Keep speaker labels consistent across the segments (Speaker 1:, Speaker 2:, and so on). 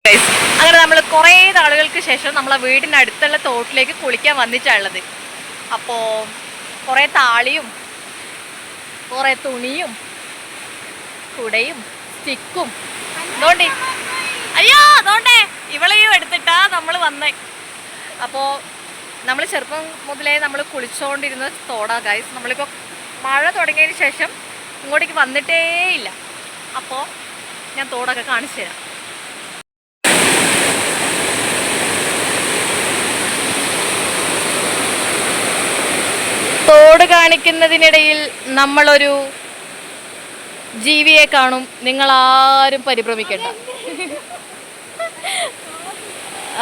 Speaker 1: അങ്ങനെ നമ്മൾ കുറേ നാളുകൾക്ക് ശേഷം നമ്മളെ വീടിൻ്റെ അടുത്തുള്ള തോട്ടിലേക്ക് കുളിക്കാൻ വന്നിട്ടുള്ളത്. അപ്പോൾ കുറേ താളിയും കുറേ തുണിയും കുടയും സ്റ്റിക്കും അതുകൊണ്ട് അതുകൊണ്ടേ ഇവളെയും എടുത്തിട്ടാ നമ്മൾ വന്നേ. അപ്പോൾ നമ്മൾ ചെറുപ്പം മുതലേ നമ്മൾ കുളിച്ചുകൊണ്ടിരുന്ന തോടാ ഗൈസ്. നമ്മളിപ്പോൾ മഴ തുടങ്ങിയതിന് ശേഷം ഇങ്ങോട്ടേക്ക് വന്നിട്ടേ ഇല്ല. അപ്പോൾ ഞാൻ തോടൊക്കെ കാണിച്ചു തരാം. തോട് കാണിക്കുന്നതിനിടയിൽ നമ്മളൊരു ജീവിയെ കാണും. നിങ്ങളാരും പരിഭ്രമിക്കണ്ട.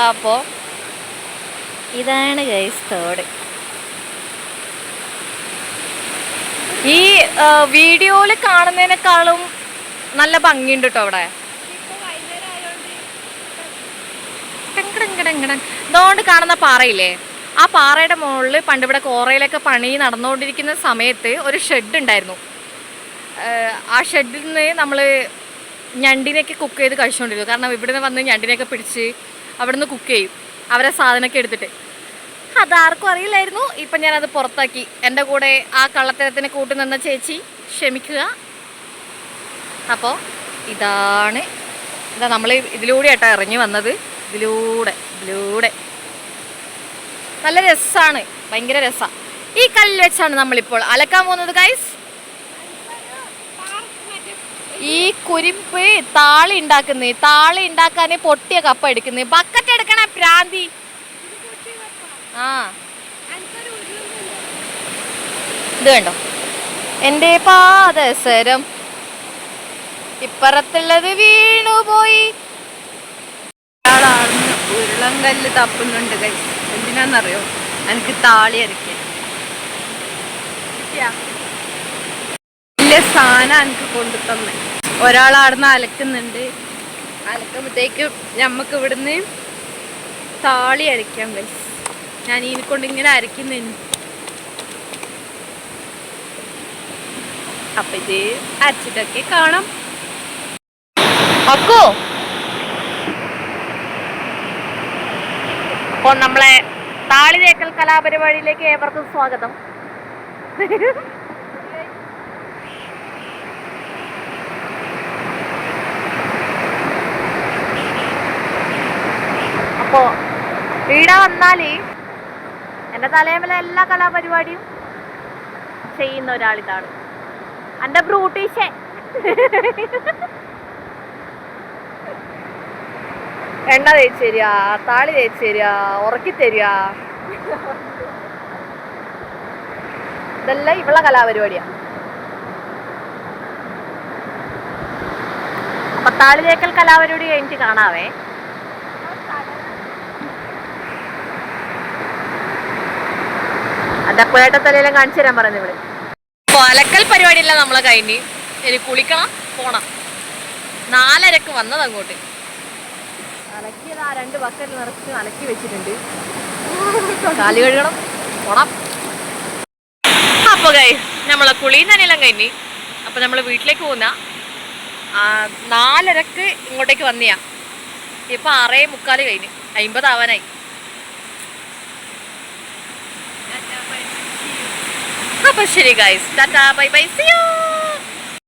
Speaker 1: അപ്പോൾ ഇതാണ് ഗൈസ് തോട്. ഈ വീഡിയോയിൽ കാണുന്നതിനേക്കാളും നല്ല ഭംഗിയുണ്ട് കേട്ടോ അവിടെ. ഇതുകൊണ്ട് കാണുന്ന പാറയില്ലേ, ആ പാറയുടെ മുകളിൽ പണ്ട് ഇവിടെ കോറയിലൊക്കെ പണി നടന്നുകൊണ്ടിരിക്കുന്ന സമയത്ത് ഒരു ഷെഡ് ഉണ്ടായിരുന്നു. ആ ഷെഡിൽ നിന്ന് നമ്മൾ ഞണ്ടിനെയൊക്കെ കുക്ക് ചെയ്ത് കഴിച്ചുകൊണ്ടിരുന്നു. കാരണം ഇവിടെ നിന്ന് വന്ന് ഞണ്ടിനെയൊക്കെ പിടിച്ച് അവിടെ നിന്ന് കുക്ക് ചെയ്യും അവരെ സാധനമൊക്കെ എടുത്തിട്ട്. അതാർക്കും അറിയില്ലായിരുന്നു. ഇപ്പം ഞാനത് പുറത്താക്കി. എൻ്റെ കൂടെ ആ കള്ളത്തരത്തിന് കൂട്ടി നിന്ന ചേച്ചി ക്ഷമിക്കുക. അപ്പോൾ ഇതാ നമ്മൾ ഇതിലൂടെ ആയിട്ടാ ഇറങ്ങി വന്നത്. ഇതിലൂടെ നല്ല രസമാണ്, ഭയങ്കര രസമാണ്. ഈ കല്ലിൽ വെച്ചാണ് നമ്മളിപ്പോൾ അലക്കാൻ പോകുന്നത് ഗൈസ്. ഈ കുരിപ്പ് താളി ഉണ്ടാക്കാൻ പൊട്ടിയ കപ്പ എടുക്കുന്നത്. ബക്കറ്റ് എടുക്കണ പ്രാന്തി. ഇത് കണ്ടോ, എൻ്റെ പാദസരം ഇപ്പുറത്തുള്ളത് വീണുപോയി.
Speaker 2: ഉരുളങ്കല്ല് തപ്പുന്നുണ്ട് ഗൈസ്. എന്തിനാന്നറിയോ? എനിക്ക് താളി അരക്കാൻ വലിയ സാധനം എനിക്ക് കൊണ്ടു തന്നെ. ഒരാളാടുന്ന് അലക്കുന്നുണ്ട്. അലക്കുമ്പോഴത്തേക്കും ഞമ്മക്ക് ഇവിടുന്ന് താളി അരയ്ക്കാം ഗൈസ്. ഞാൻ ഇതിനെ കൊണ്ട് ഇങ്ങനെ അരയ്ക്കുന്നുണ്ട്. അപ്പൊ ഇത് അരച്ചിട്ടൊക്കെ കാണാം.
Speaker 1: അക്കോ അപ്പോൾ നമ്മളെ താളി തേക്കൽ കലാപരിപാടിയിലേക്ക് ഏവർക്കും സ്വാഗതം. അപ്പോൾ ഇവിടെ വന്നാൽ എൻ്റെ തലയിലെ എല്ലാ കലാപരിപാടിയും ചെയ്യുന്ന ഒരാളിതാണ് എൻ്റെ ബ്രൂട്ടീഷേ. എണ്ണ തേച്ച് തരിക, താളി തേച്ച് തരിക, ഉറക്കി തരിക, ഇതെല്ലാം ഇവളെ കലാപരിപാടിയാ. അപ്പൊ താളി തേക്കൽ കലാപരിപാടി കഴിഞ്ഞിട്ട് കാണാവേ. അതപ്പോഴായിട്ട് തലയെല്ലാം കാണിച്ചു തരാൻ പറയുന്നത് ഇവിടെ. അപ്പൊ അലക്കൽ പരിപാടിയെല്ലാം നമ്മളെ കഴിഞ്ഞ് ഇനി കുളിക്കണം, പോണം. 4:30 വന്നത് അങ്ങോട്ട്. അലക്കിയത് ആ 2 ബക്കറ്റ് നിറച്ച് അലക്കി വെച്ചിട്ടുണ്ട്. കാല് കഴുകണം, പോണം. അപ്പൊ ഗൈസ് നമ്മളെ കുളിയും തന്നെയെല്ലാം കഴിഞ്ഞ്. അപ്പൊ നമ്മൾ വീട്ടിലേക്ക് പോകുന്ന 4:30 ഇങ്ങോട്ടേക്ക് വന്നിയാ. ഇപ്പൊ 6:45 കഴിഞ്ഞ്, 50 ആവാനായി. അപ്പൊ ശരി ഗൈസ്, ടാറ്റാ ബൈ ബൈ, സീ യു.